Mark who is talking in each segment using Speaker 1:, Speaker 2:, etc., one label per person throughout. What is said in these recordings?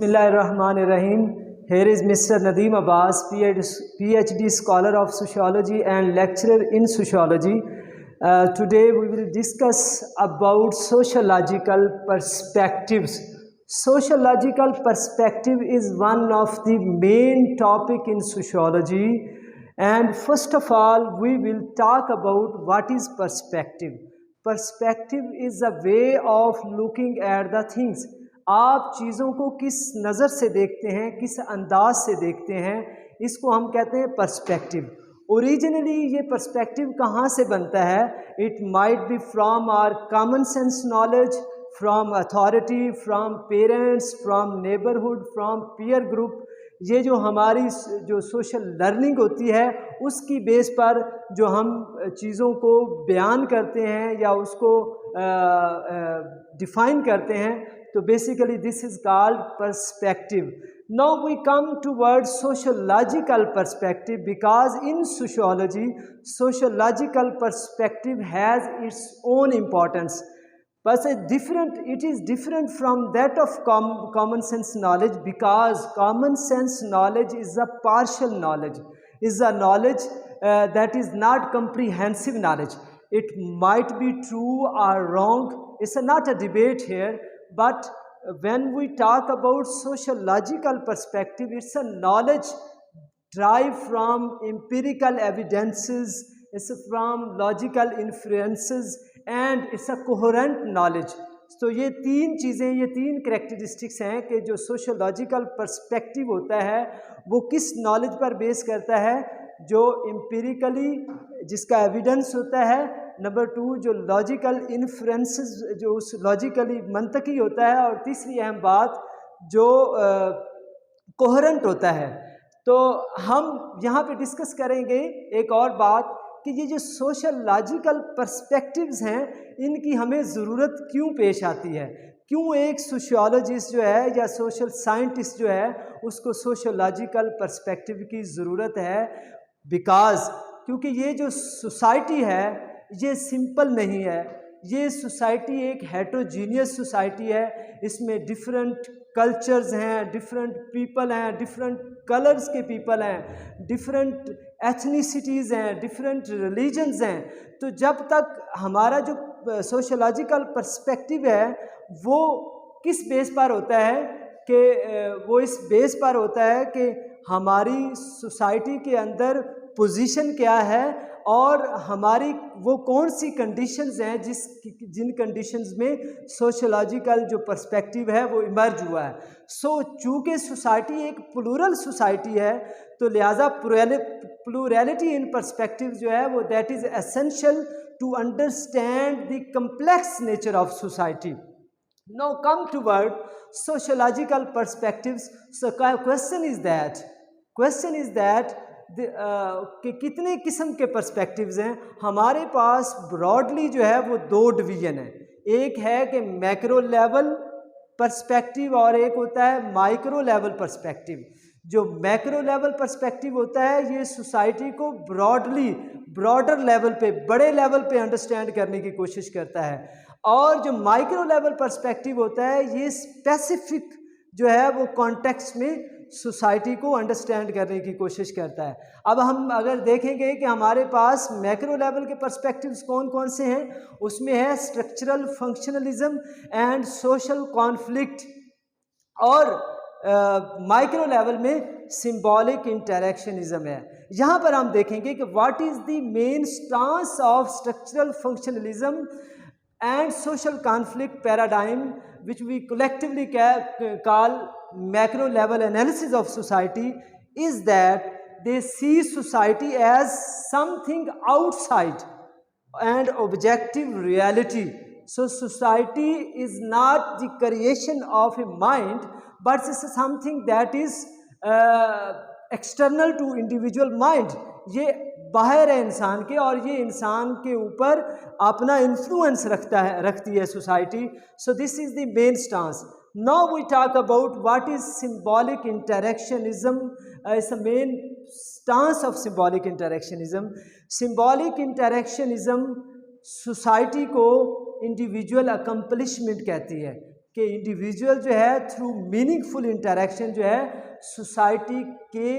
Speaker 1: Bismillahirrahmanirrahim. Here is Mr. Nadeem Abbas, PhD scholar of sociology and lecturer in sociology. Today we will discuss about sociological perspectives. Sociological perspective is one of the main topic in sociology. And first of all, we will talk about what is perspective. Perspective is a way of looking at the things. आप चीज़ों को किस नज़र से देखते हैं, किस अंदाज से देखते हैं, इसको हम कहते हैं पर्सपेक्टिव। ओरिजिनली ये पर्सपेक्टिव कहाँ से बनता है? It might be from our common sense knowledge, from authority, from parents, from neighbourhood, from peer group. ये जो हमारी जो सोशल लर्निंग होती है उसकी बेस पर जो हम चीज़ों को बयान करते हैं या उसको डिफ़ाइन करते हैं, तो basically this is called perspective. Now we come toward sociological perspective because in sociology sociological perspective has its own importance, but it is different from that of common sense knowledge, because common sense knowledge is a partial knowledge, is a knowledge that is not comprehensive knowledge. It might be true or wrong, it's not a debate here, but when we talk about sociological perspective, it's a knowledge derived from empirical evidences, it's from logical inferences, and it's a coherent knowledge. तो ये तीन चीज़ें, ये तीन characteristics हैं कि जो sociological perspective होता है वो किस नॉलेज पर बेस करता है, जो एम्पिरिकली जिसका एविडेंस होता है, नंबर टू जो लॉजिकल इन्फ्रेंसेस जो उस लॉजिकली मंतकी होता है, और तीसरी अहम बात जो कोहेरेंट होता है। तो हम यहाँ पे डिस्कस करेंगे एक और बात कि ये जो सोशलॉजिकल पर्सपेक्टिव्स हैं इनकी हमें ज़रूरत क्यों पेश आती है, क्यों एक सोशियोलॉजिस्ट जो है या सोशल साइंटिस्ट जो है उसको सोशलॉजिकल पर्सपेक्टिव की ज़रूरत है। बिकॉज़ क्योंकि ये जो सोसाइटी है ये सिंपल नहीं है, ये सोसाइटी एक हेट्रोजीनियस सोसाइटी है, इसमें डिफरेंट कल्चर्स हैं, डिफरेंट पीपल हैं, डिफरेंट कलर्स के पीपल हैं, डिफरेंट एथनिसिटीज़ हैं, डिफरेंट रिलीजन्स हैं। तो जब तक हमारा जो सोशलॉजिकल पर्सपेक्टिव है वो किस बेस पर होता है कि वो इस बेस पर होता है कि हमारी सोसाइटी के अंदर पोजीशन क्या है और हमारी वो कौन सी कंडीशंस हैं जिन कंडीशंस में सोशलॉजिकल जो पर्सपेक्टिव है वो इमर्ज हुआ है। चूँकि सोसाइटी एक प्लूरल सोसाइटी है तो लिहाजा प्लूरैलिटी इन पर्सपेक्टिव जो है वो that is essential to understand the complex nature of society. Now come toward sociological perspectives. So question is that कि कितने किस्म के पर्सपेक्टिव्स हैं हमारे पास। ब्रॉडली जो है वो दो डिवीज़न है, एक है कि मैक्रो लेवल पर्सपेक्टिव और एक होता है माइक्रो लेवल पर्सपेक्टिव। जो मैक्रो लेवल पर्सपेक्टिव होता है ये सोसाइटी को ब्रॉडर लेवल पे, बड़े लेवल पे अंडरस्टैंड करने की कोशिश करता है, और जो माइक्रो लेवल पर्सपेक्टिव होता है ये स्पेसिफिक जो है वो कॉन्टेक्स्ट में सोसाइटी को अंडरस्टैंड करने की कोशिश करता है। अब हम अगर देखेंगे कि हमारे पास मैक्रो लेवल के पर्सपेक्टिव्स कौन कौन से हैं, उसमें है structural functionalism and social conflict, और माइक्रो लेवल में सिंबॉलिक इंटरेक्शनिज्म है। यहाँ पर हम देखेंगे कि what is the main stance of structural functionalism and social conflict paradigm, which we collectively call macro level analysis of society, is that they see society as something outside and objective reality. So society is not the creation of a mind, but it's something that is external to individual mind. ये बाहर है इंसान के और ये इंसान के ऊपर अपना इन्फ्लुएंस रखती है society. So this is the main stance. Now we talk about what is symbolic interactionism. It's a main stance of symbolic interactionism. Symbolic interactionism society को इंडिविजुअल अकम्पलिशमेंट कहती है। कि इंडिविजुअल जो है थ्रू मीनिंगफुल इंटरेक्शन जो है society के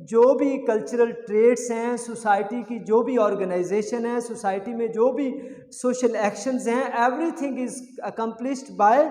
Speaker 1: जो भी कल्चरल ट्रेड्स हैं, सोसाइटी की जो भी ऑर्गेनाइजेशन है, सोसाइटी में जो भी सोशल एक्शंस हैं, everything is accomplished by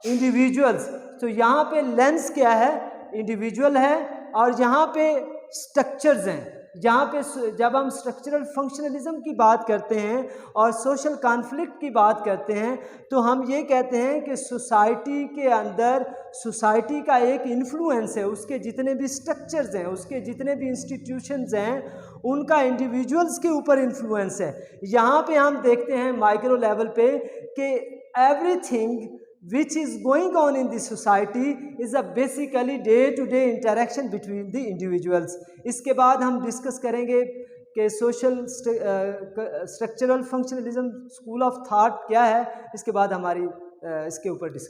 Speaker 1: individuals. तो यहाँ पे लेंस क्या है, इंडिविजुअल है, और यहाँ पे स्ट्रक्चर्स हैं। यहाँ पे जब हम स्ट्रक्चरल फंक्शनलिज्म की बात करते हैं और सोशल कॉन्फ्लिक्ट की बात करते हैं तो हम ये कहते हैं कि सोसाइटी के अंदर सोसाइटी का एक इन्फ्लुएंस है, उसके जितने भी स्ट्रक्चर्स हैं, उसके जितने भी इंस्टीट्यूशंस हैं, उनका इंडिविजुअल्स के ऊपर इन्फ्लुएंस है। यहाँ पे हम देखते हैं माइक्रो लेवल पे कि everything which is going on in the society is a basically day-to-day interaction between the individuals। इसके बाद हम डिस्कस करेंगे कि social structural functionalism school of thought क्या है। इसके बाद हमारी इसके ऊपर डिस्कस